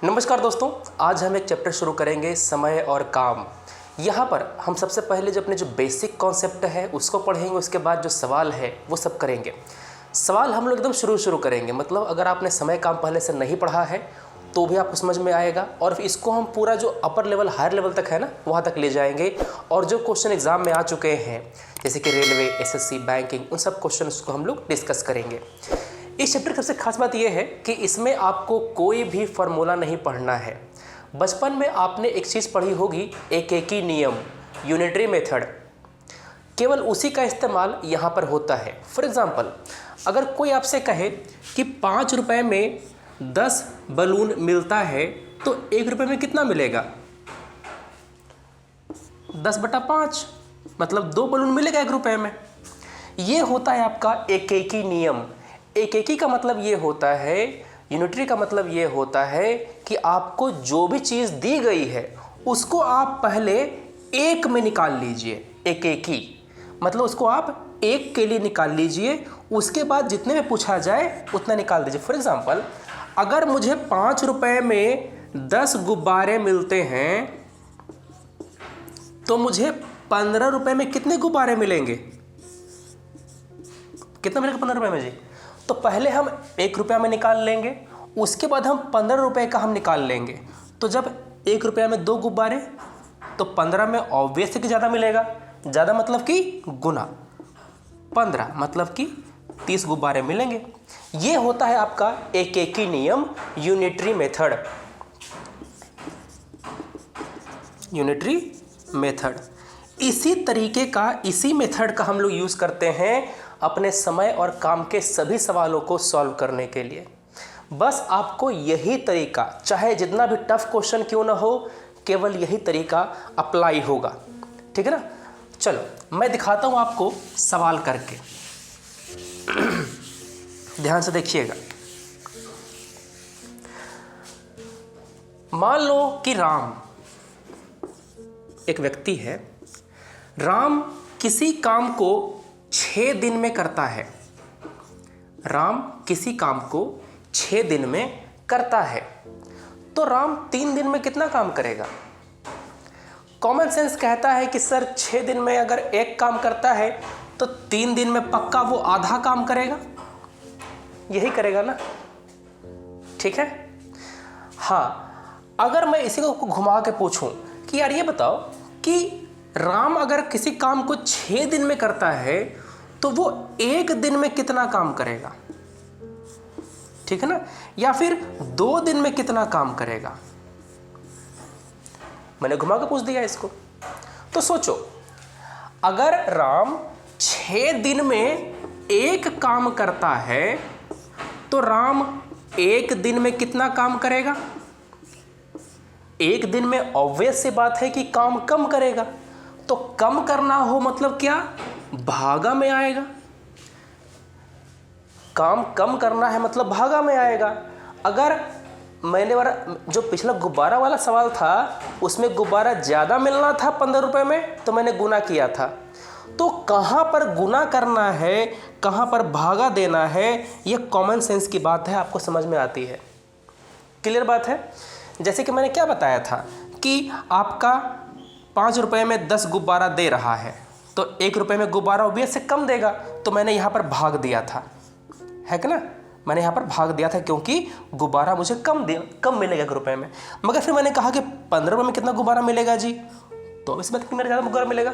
नमस्कार दोस्तों, आज हम एक चैप्टर शुरू करेंगे समय और काम। यहाँ पर हम सबसे पहले जो अपने बेसिक कॉन्सेप्ट है उसको पढ़ेंगे, उसके बाद जो सवाल है वो सब करेंगे। सवाल हम लोग एकदम शुरू करेंगे, मतलब अगर आपने समय काम पहले से नहीं पढ़ा है तो भी आपको समझ में आएगा, और इसको हम पूरा जो अपर लेवल हायर लेवल तक है ना वहाँ तक ले जाएंगे। और जो क्वेश्चन एग्जाम में आ चुके हैं जैसे कि रेलवे, एसएससी, बैंकिंग, उन सब क्वेश्चन को हम लोग डिस्कस करेंगे। इस चैप्टर की सबसे खास बात यह है कि इसमें आपको कोई भी फार्मूला नहीं पढ़ना है। बचपन में आपने एक चीज़ पढ़ी होगी, एकेकी नियम, यूनिटरी मेथड, केवल उसी का इस्तेमाल यहाँ पर होता है। फॉर एग्जांपल, अगर कोई आपसे कहे कि 5 रुपये में 10 बलून मिलता है तो 1 रुपये में कितना मिलेगा? 10/5, मतलब 2 बलून मिलेगा 1 रुपये में। ये होता है आपका एकेकी नियम। एकेकी का मतलब ये होता है, यूनिटरी का मतलब ये होता है कि आपको जो भी चीज़ दी गई है उसको आप पहले एक में निकाल लीजिए। एकेकी मतलब उसको आप एक के लिए निकाल लीजिए, उसके बाद जितने में पूछा जाए उतना निकाल दीजिए। फॉर एग्जांपल, अगर मुझे 5 रुपये में 10 गुब्बारे मिलते हैं तो मुझे 15 रुपये में कितने गुब्बारे मिलेंगे? कितना मिलेगा 15 रुपये में जी? तो पहले हम 1 रुपया में निकाल लेंगे, उसके बाद हम 15 रुपये का हम निकाल लेंगे। तो जब 1 रुपया में 2 गुब्बारे तो 15 में ऑब्वियस है कि ज़्यादा मिलेगा। ज़्यादा मतलब कि गुना, 15 मतलब कि 30 गुब्बारे मिलेंगे। ये होता है आपका एकेकी नियम, यूनिटरी मेथड। यूनिटरी मेथड इसी तरीके का, इसी मेथड का हम लोग यूज़ करते हैं अपने समय और काम के सभी सवालों को सॉल्व करने के लिए। बस आपको यही तरीका, चाहे जितना भी टफ क्वेश्चन क्यों ना हो, केवल यही तरीका अप्लाई होगा। ठीक है ना? चलो मैं दिखाता हूं आपको सवाल करके। ध्यान से देखिएगा। मान लो कि राम एक व्यक्ति है। राम किसी काम को 6 दिन में करता है। राम किसी काम को 6 दिन में करता है, तो राम 3 दिन में कितना काम करेगा? कॉमन सेंस कहता है कि सर 6 दिन में अगर एक काम करता है तो 3 दिन में पक्का वो आधा काम करेगा। यही करेगा ना? ठीक है। हाँ, अगर मैं इसी को घुमा के पूछूं कि यार ये बताओ कि राम अगर किसी काम को 6 दिन में करता है तो वो 1 दिन में कितना काम करेगा? ठीक है ना? या फिर 2 दिन में कितना काम करेगा? मैंने घुमा के पूछ दिया इसको। तो सोचो, अगर राम 6 दिन में एक काम करता है तो राम 1 दिन में कितना काम करेगा? 1 दिन में ऑब्वियस सी बात है कि काम कम करेगा। तो कम करना हो मतलब क्या? भागा में आएगा। काम कम करना है मतलब भागा में आएगा। अगर मैंने जो पिछला गुब्बारा वाला सवाल था उसमें गुब्बारा ज़्यादा मिलना था 15 रुपये में, तो मैंने गुना किया था। तो कहाँ पर गुना करना है, कहाँ पर भागा देना है, ये कॉमन सेंस की बात है, आपको समझ में आती है। क्लियर बात है? जैसे कि मैंने क्या बताया था कि आपका 5 रुपये में 10 गुब्बारा दे रहा है, तो 1 रुपये में गुब्बारा ऑब्वियस से कम देगा, तो मैंने यहाँ पर भाग दिया था, है कि ना? मैंने यहाँ पर भाग दिया था क्योंकि गुब्बारा मुझे कम मिलेगा 1 रुपये में। मगर फिर मैंने कहा कि 15 रुपये में कितना गुब्बारा मिलेगा जी? तो इस बात कि मेरा ज़्यादा गुब्बारा मिलेगा,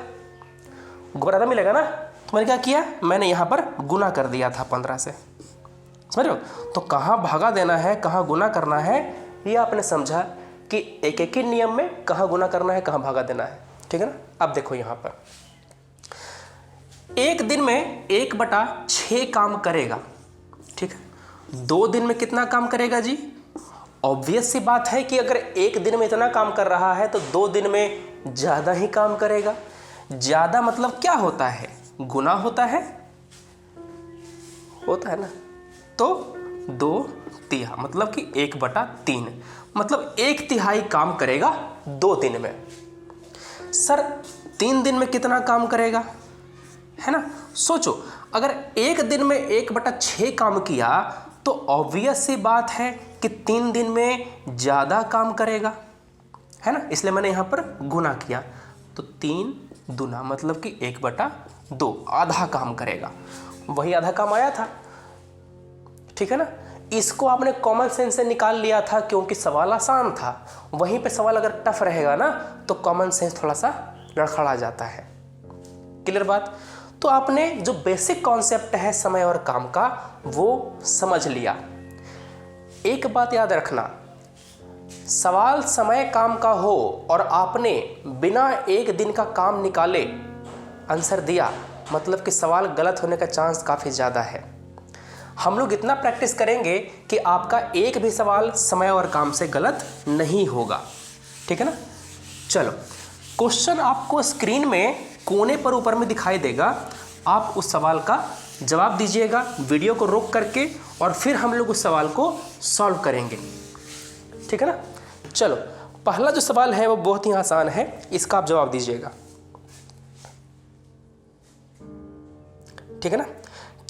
गुब्बारा ज़्यादा मिलेगा ना? तो मैंने क्या किया, मैंने यहाँ पर गुना कर दिया था 15 से। समझ रहे हो? तो कहाँ भागा देना है, कहाँ गुना करना है, ये आपने समझा कि एक नियम में कहाँ गुना करना है, कहाँ भागा देना है। ठीक है ना? अब देखो यहाँ पर 1 दिन में 1/6 काम करेगा। ठीक है। 2 दिन में कितना काम करेगा जी? ऑब्वियस सी बात है कि अगर 1 दिन में इतना काम कर रहा है तो 2 दिन में ज़्यादा ही काम करेगा। ज़्यादा मतलब क्या होता है? गुना होता है ना? तो 2/3 मतलब कि 1/3, मतलब 1/3 काम करेगा 2 दिन में। सर 3 दिन में कितना काम करेगा, है ना? सोचो, अगर 1 दिन में 1/6 काम किया तो ऑब्वियस सी बात है कि 3 दिन में ज़्यादा काम करेगा, है ना, इसलिए मैंने यहाँ पर गुना किया। तो 3 दूना मतलब कि 1/2, आधा काम करेगा। वही आधा काम आया था, ठीक है ना। इसको आपने कॉमन सेंस से निकाल लिया था क्योंकि सवाल आसान था। वहीं पे सवाल अगर टफ रहेगा ना तो कॉमन सेंस थोड़ा सा लड़खड़ा जाता है। क्लियर बात। तो आपने जो बेसिक कॉन्सेप्ट है समय और काम का वो समझ लिया। एक बात याद रखना, सवाल समय काम का हो और आपने बिना एक दिन का काम निकाले आंसर दिया, मतलब कि सवाल गलत होने का चांस काफ़ी ज़्यादा है। हम लोग इतना प्रैक्टिस करेंगे कि आपका एक भी सवाल समय और काम से गलत नहीं होगा, ठीक है ना। चलो, क्वेश्चन आपको स्क्रीन में कोने पर ऊपर में दिखाई देगा। आप उस सवाल का जवाब दीजिएगा वीडियो को रोक करके, और फिर हम लोग उस सवाल को सॉल्व करेंगे, ठीक है ना। चलो, पहला जो सवाल है वो बहुत ही आसान है, इसका आप जवाब दीजिएगा, ठीक है ना।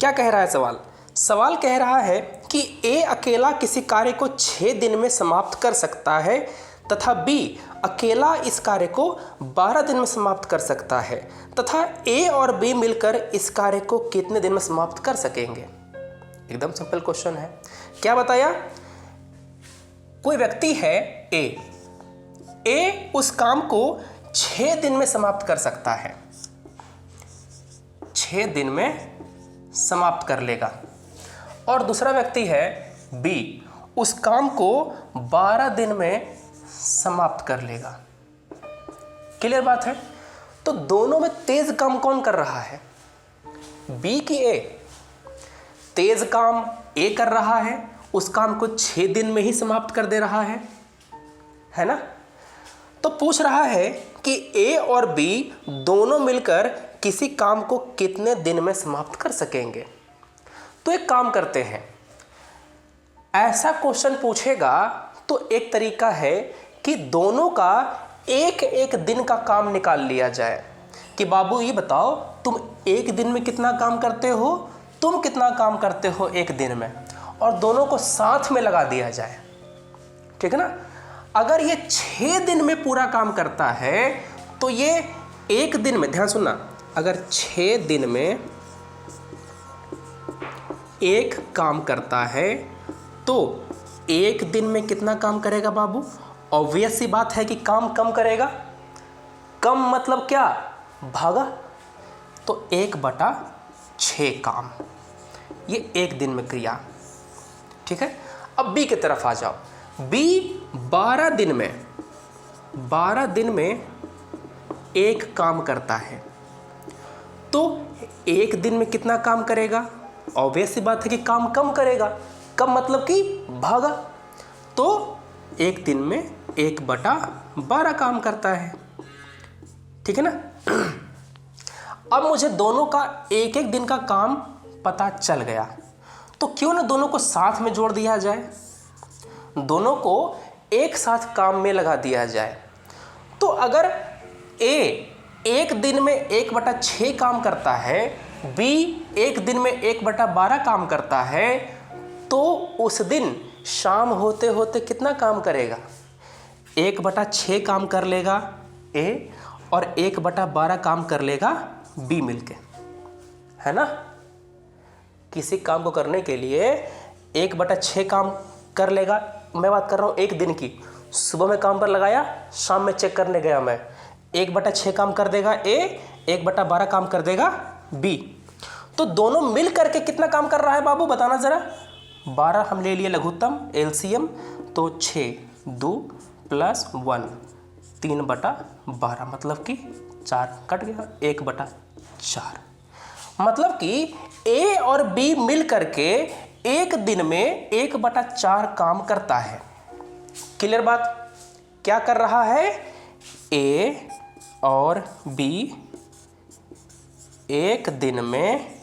क्या कह रहा है सवाल? सवाल कह रहा है कि ए अकेला किसी कार्य को 6 दिन में समाप्त कर सकता है तथा बी अकेला इस कार्य को 12 दिन में समाप्त कर सकता है, तथा ए और बी मिलकर इस कार्य को कितने दिन में समाप्त कर सकेंगे। एकदम सिंपल क्वेश्चन है। क्या बताया? कोई व्यक्ति है ए उस काम को 6 दिन में समाप्त कर सकता है, 6 दिन में समाप्त कर लेगा। और दूसरा व्यक्ति है बी, उस काम को 12 दिन में समाप्त कर लेगा। क्लियर बात है। तो दोनों में तेज काम कौन कर रहा है? बी की ए? तेज काम ए कर रहा है, उस काम को 6 दिन में ही समाप्त कर दे रहा है ना। तो पूछ रहा है कि ए और बी दोनों मिलकर किसी काम को कितने दिन में समाप्त कर सकेंगे। तो एक काम करते हैं, ऐसा क्वेश्चन पूछेगा तो एक तरीका है कि दोनों का एक एक दिन का काम निकाल लिया जाए कि बाबू ये बताओ तुम एक दिन में कितना काम करते हो, तुम कितना काम करते हो एक दिन में, और दोनों को साथ में लगा दिया जाए, ठीक है ना। अगर ये 6 दिन में पूरा काम करता है तो ये एक दिन में, ध्यान सुनना, अगर 6 दिन में एक काम करता है तो एक दिन में कितना काम करेगा बाबू? ऑब्वियस सी बात है कि काम कम करेगा। कम मतलब क्या? भागा। तो 1/6 काम, ये एक दिन में क्रिया, ठीक है। अब बी की तरफ आ जाओ। बी 12 दिन में एक काम करता है, तो एक दिन में कितना काम करेगा? ऑब्वियस सी बात है कि काम कम करेगा। कम मतलब कि भागा। तो एक दिन में 1/12 काम करता है, ठीक है ना। अब मुझे दोनों का एक एक दिन का काम पता चल गया, तो क्यों ना दोनों को साथ में जोड़ दिया जाए, दोनों को एक साथ काम में लगा दिया जाए। तो अगर ए एक दिन में 1/6 काम करता है, बी एक दिन में 1/12 काम करता है, तो उस दिन शाम होते होते कितना काम करेगा? 1/6 काम कर लेगा ए और 1/12 काम कर लेगा बी मिलके, है ना। किसी काम को करने के लिए 1/6 काम कर लेगा। मैं बात कर रहा हूँ एक दिन की। सुबह में काम पर लगाया, शाम में चेक करने गया मैं, 1/6 काम कर देगा ए, 1/12 काम कर देगा बी। तो दोनों मिल करके कितना काम कर रहा है बाबू, बताना जरा। 12 हम ले लिए लघुत्तम एलसीएम, तो 6 2 + 1 3/12, मतलब कि 4 कट गया, 1/4। मतलब कि ए और बी मिल करके एक दिन में 1/4 काम करता है। क्लियर बात? क्या कर रहा है? ए और बी एक दिन में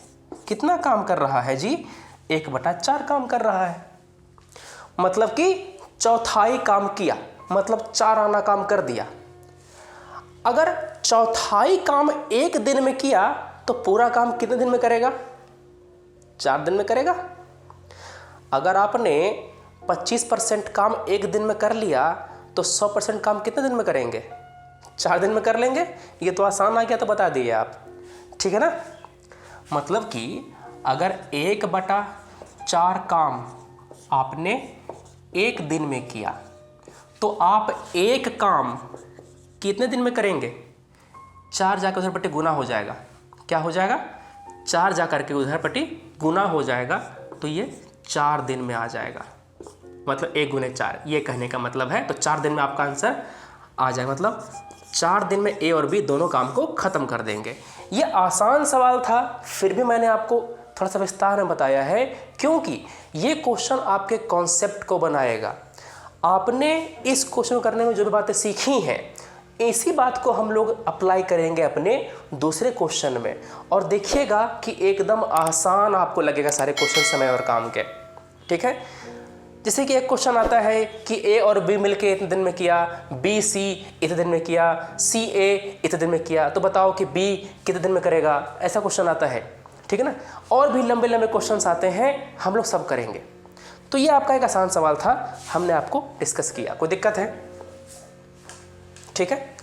कितना काम कर रहा है जी? 1/4 काम कर रहा है। मतलब कि चौथाई काम किया, मतलब 4 आना काम कर दिया। अगर चौथाई काम एक दिन में किया तो पूरा काम कितने दिन में करेगा? 4 दिन में करेगा। अगर आपने 25% काम एक दिन में कर लिया तो 100% काम कितने दिन में करेंगे? 4 दिन में कर लेंगे। ये तो आसान आ गया, तो बता दिए आप, ठीक है ना। मतलब कि अगर 1/4 काम आपने एक दिन में किया तो आप एक काम कितने दिन में करेंगे? 4 जाकर उधर पट्टी गुना हो जाएगा। क्या हो जाएगा? 4 जाकर के उधर पट्टी गुना हो जाएगा, तो ये 4 दिन में आ जाएगा। मतलब 1 × 4, ये कहने का मतलब है। तो 4 दिन में आपका आंसर आ जाएगा। मतलब 4 दिन में ए और बी दोनों काम को ख़त्म कर देंगे। ये आसान सवाल था, फिर भी मैंने आपको थोड़ा सा विस्तार में बताया है, क्योंकि ये क्वेश्चन आपके कॉन्सेप्ट को बनाएगा। आपने इस क्वेश्चन करने में जो भी बातें सीखी हैं, इसी बात को हम लोग अप्लाई करेंगे अपने दूसरे क्वेश्चन में, और देखिएगा कि एकदम आसान आपको लगेगा सारे क्वेश्चन समय और काम के, ठीक है। जैसे कि एक क्वेश्चन आता है कि ए और बी मिलके इतने दिन में किया, बी सी इतने दिन में किया, सी ए इतने दिन में किया, तो बताओ कि बी कितने दिन में करेगा। ऐसा क्वेश्चन आता है, ठीक है ना। और भी लंबे लंबे क्वेश्चंस आते हैं, हम लोग सब करेंगे। तो ये आपका एक आसान सवाल था, हमने आपको डिस्कस किया। कोई दिक्कत है? ठीक है।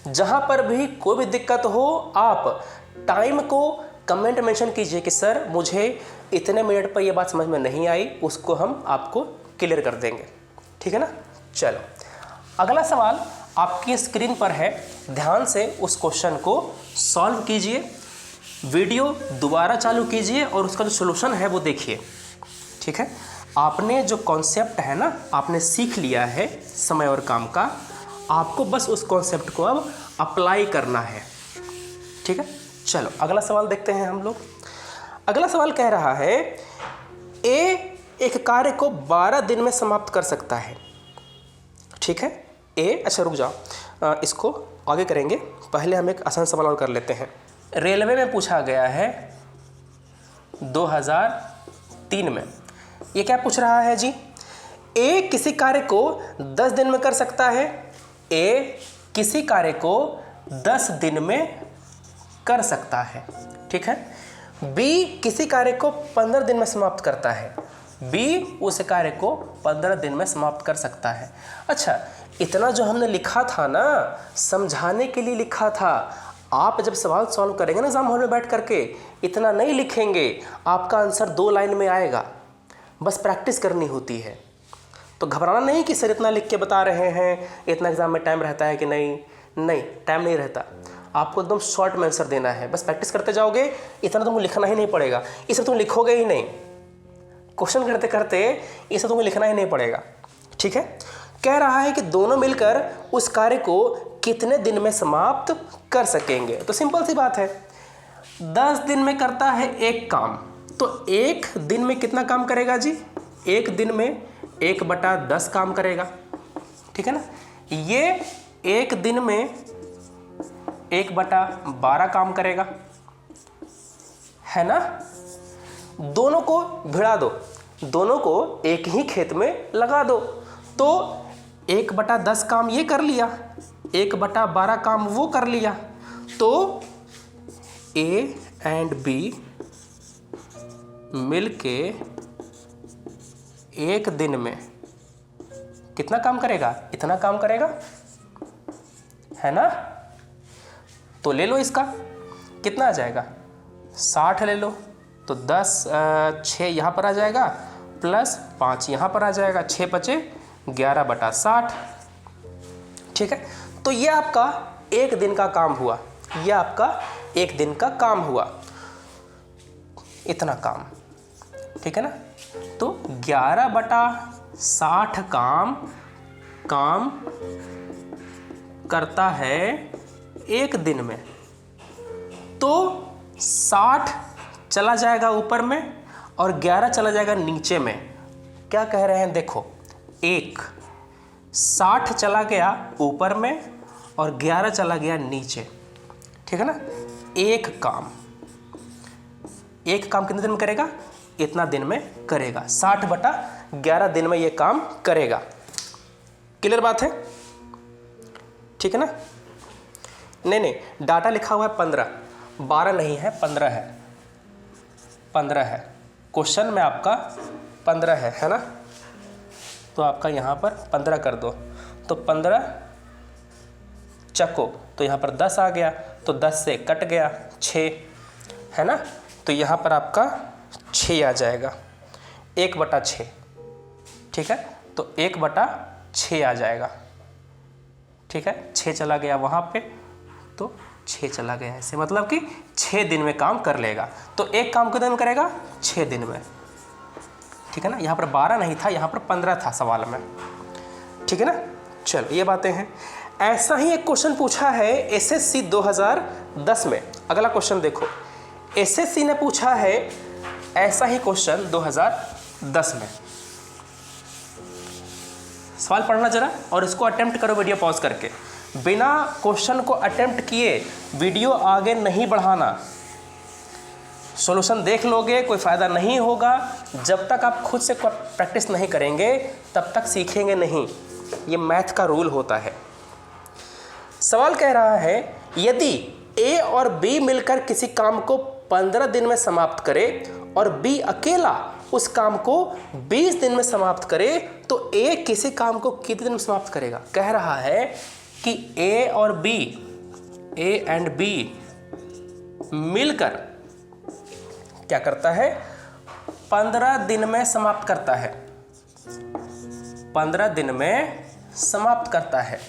जहां पर भी कोई भी दिक्कत हो, आप टाइम को कमेंट मेंशन कीजिए कि सर मुझे इतने मिनट पर ये बात समझ में नहीं आई, उसको हम आपको क्लियर कर देंगे, ठीक है ना। चलो, अगला सवाल आपकी स्क्रीन पर है, ध्यान से उस क्वेश्चन को सॉल्व कीजिए, वीडियो दोबारा चालू कीजिए और उसका जो सॉल्यूशन है वो देखिए, ठीक है। आपने जो कॉन्सेप्ट है ना, आपने सीख लिया है समय और काम का, आपको बस उस कॉन्सेप्ट को अब अप्लाई करना है, ठीक है। चलो अगला सवाल देखते हैं हम लोग। अगला सवाल कह रहा है ए एक कार्य को 12 दिन में समाप्त कर सकता है, ठीक है। ए, अच्छा रुक जाओ, इसको आगे करेंगे, पहले हम एक आसान सवाल और कर लेते हैं। रेलवे में पूछा गया है 2003 में, ये क्या पूछ रहा है जी? ए किसी कार्य को 10 दिन में कर सकता है। ए किसी कार्य को 10 दिन में कर सकता है, ठीक है। बी किसी कार्य को 15 दिन में समाप्त करता है। बी उस कार्य को 15 दिन में समाप्त कर सकता है। अच्छा, इतना जो हमने लिखा था ना, समझाने के लिए लिखा था। आप जब सवाल सॉल्व करेंगे ना एग्जाम हॉल में बैठ करके, इतना नहीं लिखेंगे, आपका आंसर 2 लाइन में आएगा। बस प्रैक्टिस करनी होती है। तो घबराना नहीं कि सर इतना लिख के बता रहे हैं, इतना एग्जाम में टाइम रहता है कि नहीं। नहीं, टाइम नहीं रहता। आपको एकदम शॉर्ट में आंसर देना है। बस प्रैक्टिस करते जाओगे, इतना तुमको लिखना ही नहीं पड़ेगा। इसे तुम लिखोगे ही नहीं, क्वेश्चन करते करते इसे तुम्हें लिखना ही नहीं पड़ेगा, ठीक है। कह रहा है कि दोनों मिलकर उस कार्य को कितने दिन में समाप्त कर सकेंगे। तो सिंपल सी बात है, 10 दिन में करता है एक काम, तो एक दिन में कितना काम करेगा जी? एक दिन में 1/10 काम करेगा, ठीक है ना। ये एक दिन में 1/12 काम करेगा, है ना। दोनों को भिड़ा दो, दोनों को एक ही खेत में लगा दो, तो 1/10 काम ये कर लिया, 1/12 काम वो कर लिया। तो ए एंड बी मिलके एक दिन में कितना काम करेगा? इतना काम करेगा, है ना। तो ले लो, इसका कितना आ जाएगा? 60 ले लो, तो 6 यहाँ पर आ जाएगा, प्लस 5 यहाँ पर आ जाएगा, 6 बचे 11/60, ठीक है। तो ये आपका एक दिन का काम हुआ, ये आपका एक दिन का काम हुआ, इतना काम, ठीक है ना। तो 11/60 काम करता है एक दिन में। तो 60 चला जाएगा ऊपर में और 11 चला जाएगा नीचे में। क्या कह रहे हैं देखो, 60 चला गया ऊपर में और 11 चला गया नीचे, ठीक है ना। एक काम कितने दिन में करेगा? इतना दिन में करेगा, 60/11 दिन में ये काम करेगा। क्लियर बात है, ठीक है ना। नहीं, डाटा लिखा हुआ है 15, 12 नहीं है, 15 है, 15 है। क्वेश्चन में आपका 15 है ना। तो आपका यहाँ पर 15 कर दो, तो 15 चको, तो यहाँ पर 10 आ गया, तो 10 से कट गया 6, है ना। तो यहाँ पर आपका 6 आ जाएगा, 1/6, ठीक है। तो 1/6 आ जाएगा, ठीक है। 6 चला गया वहाँ पे, तो 6 चला गया ऐसे, मतलब कि 6 दिन में काम कर लेगा। तो एक काम कितने दिन में करेगा? 6 दिन में, ठीक है ना। यहाँ पर 12 नहीं था, यहाँ पर 15 था सवाल में, ठीक है ना। चलो ये बातें हैं। ऐसा ही एक क्वेश्चन पूछा है एसएससी 2010 में। अगला क्वेश्चन देखो, एसएससी ने पूछा है ऐसा ही क्वेश्चन 2010 में। सवाल पढ़ना जरा और इसको अटेम्प्ट करो वीडियो पॉज करके। बिना क्वेश्चन को अटेम्प्ट किए वीडियो आगे नहीं बढ़ाना। सॉल्यूशन देख लोगे, कोई फ़ायदा नहीं होगा। जब तक आप खुद से प्रैक्टिस नहीं करेंगे तब तक सीखेंगे नहीं। ये मैथ का रूल होता है। सवाल कह रहा है यदि ए और बी मिलकर किसी काम को 15 दिन में समाप्त करे और बी अकेला उस काम को 20 दिन में समाप्त करे, तो ए किसी काम को कितने दिन में समाप्त करेगा? कह रहा है कि ए और बी, ए एंड बी मिलकर क्या करता है? 15 दिन में समाप्त करता है, 15 दिन में समाप्त करता है।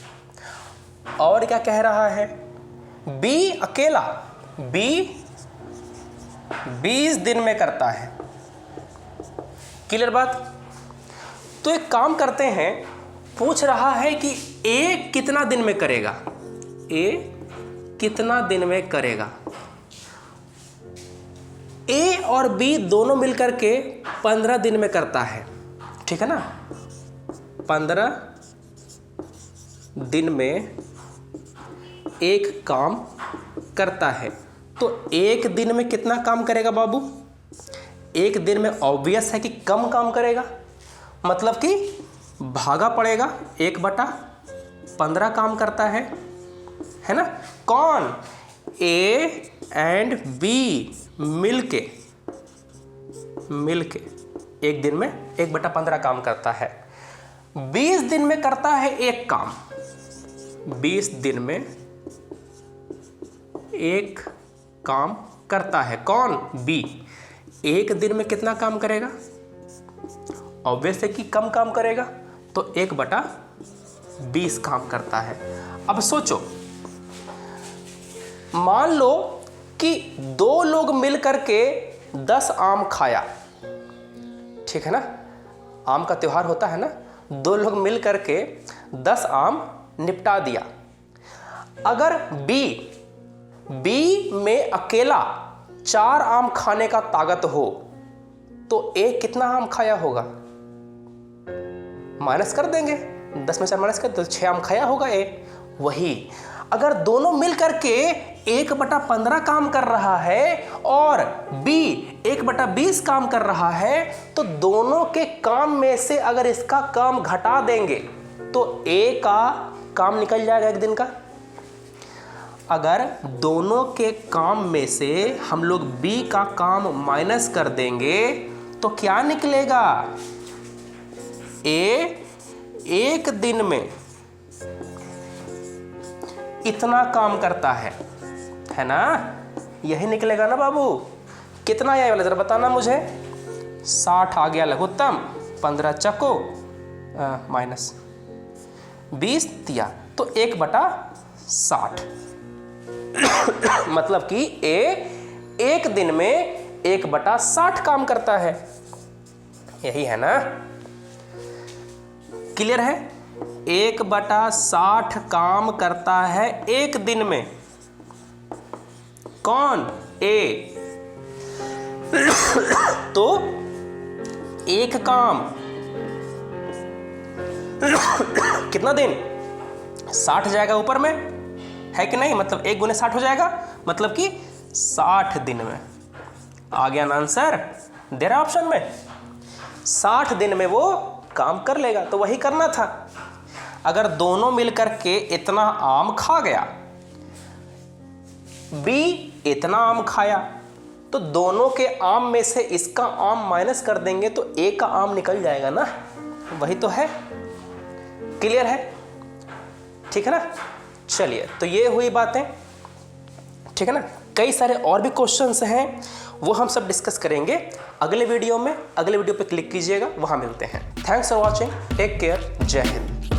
और क्या कह रहा है? बी अकेला, बी 20 दिन में करता है। क्लियर बात? तो एक काम करते हैं, पूछ रहा है कि ए कितना दिन में करेगा, ए कितना दिन में करेगा। ए और बी दोनों मिलकर के 15 दिन में करता है, ठीक है ना। 15 दिन में एक काम करता है, तो एक दिन में कितना काम करेगा बाबू? एक दिन में ऑब्वियस है कि कम काम करेगा, मतलब कि भागा पड़ेगा, 1/15 काम करता है ना। कौन? ए एंड बी मिलके एक दिन में 1/15 काम करता है। 20 दिन में करता है एक काम, 20 दिन में एक काम करता है। कौन? बी। एक दिन में कितना काम करेगा? ऑब्वियस है कि कम काम करेगा, तो 1/20 काम करता है। अब सोचो, मान लो कि 2 लोग मिलकर के 10 आम खाया, ठीक है ना। आम का त्योहार होता है ना। 2 लोग मिलकर के 10 आम निपटा दिया। अगर बी में अकेला 4 आम खाने का ताकत हो, तो ए कितना आम खाया होगा? माइनस कर देंगे, 10 में 4 माइनस कर दो, 6 आम खाया होगा ए। वही अगर दोनों मिलकर के 1/15 काम कर रहा है और बी 1/20 काम कर रहा है, तो दोनों के काम में से अगर इसका काम घटा देंगे तो ए का काम निकल जाएगा एक दिन का। अगर दोनों के काम में से हम लोग बी का काम माइनस कर देंगे तो क्या निकलेगा? ए एक दिन में इतना काम करता है ना। यही निकलेगा ना बाबू। कितना आया वाला जरा बताना मुझे। 60 आ गया लघुत्तम, 15 चको माइनस 20 दिया, तो 1/60 मतलब कि ए एक दिन में 1/60 काम करता है। यही है ना। क्लियर है? 1/60 काम करता है एक दिन में। कौन? ए। तो एक काम कितना दिन? 60 जाएगा ऊपर में, है कि नहीं? मतलब 1 × 60 हो जाएगा, मतलब कि 60 दिन में। आ गया ना आंसर? दे रहा ऑप्शन में। 60 दिन में वो काम कर लेगा। तो वही करना था। अगर दोनों मिलकर के इतना आम खा गया, बी इतना आम खाया, तो दोनों के आम में से इसका आम माइनस कर देंगे तो ए का आम निकल जाएगा ना। वही तो है। क्लियर है? ठीक है ना। चलिए, तो ये हुई बातें, ठीक है ना। कई सारे और भी क्वेश्चंस हैं, वो हम सब डिस्कस करेंगे अगले वीडियो में। अगले वीडियो पे क्लिक कीजिएगा, वहां मिलते हैं। Thanks for watching, take care, Jai Hind.